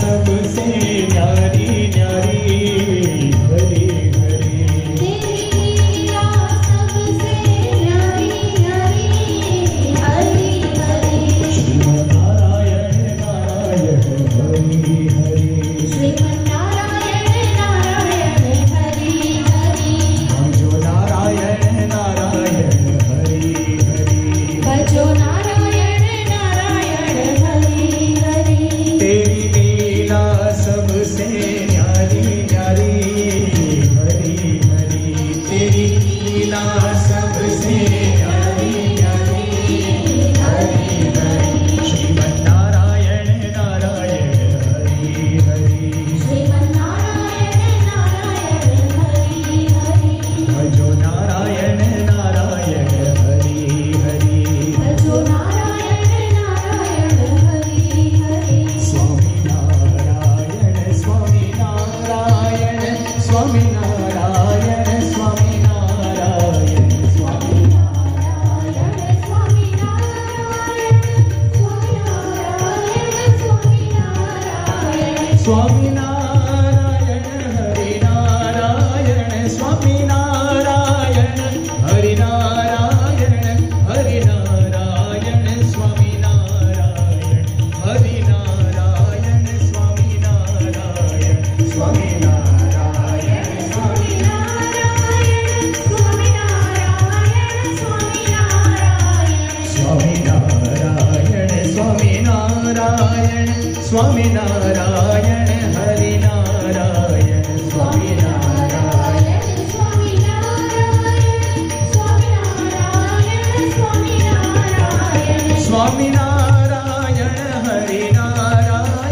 सबसे न्यारी न्यारी हरी हरी। तेरी लीला सबसे न्यारी न्यारी हरी हरी। श्रीमन्नारायण नारायण हरि हरि। श्रीमन्नारायण नारायण हरि हरि। भजो नारायण नारायण हरि हरि। भजो नारायण नारायण हरि हरि। तेरी लीला सबसे न्यारी न्यारी हरि हरि। तेरी लीला सबसे न्यारी न्यारी हरि हरि। श्रीमन्नारायण नारायण हरि हरि। श्रीमन्नारायण नारायण हरि हरि। भजो नारायण नारायण हरि हरि। भजो नारायण नारायण हरि हरि। स्वामी नारायण स्वामी नारायण स्वामी नारायण स्वामी नारायण स्वामी नारायण स्वामी नारायण स्वामी नारायण स्वामी नारायण। स्वामी नारायण हरि नारायण स्वामी नारायण हरि नारायण हरि नारायण स्वामी नारायण हरि नारायण स्वामी नारायण स्वामी नारायण स्वामी नारायण स्वामी नारायण स्वामी नारायण। स्वामी नारायण स्वामी नारायण स्वामी नारायण हरि नारायण स्वामी नारायण।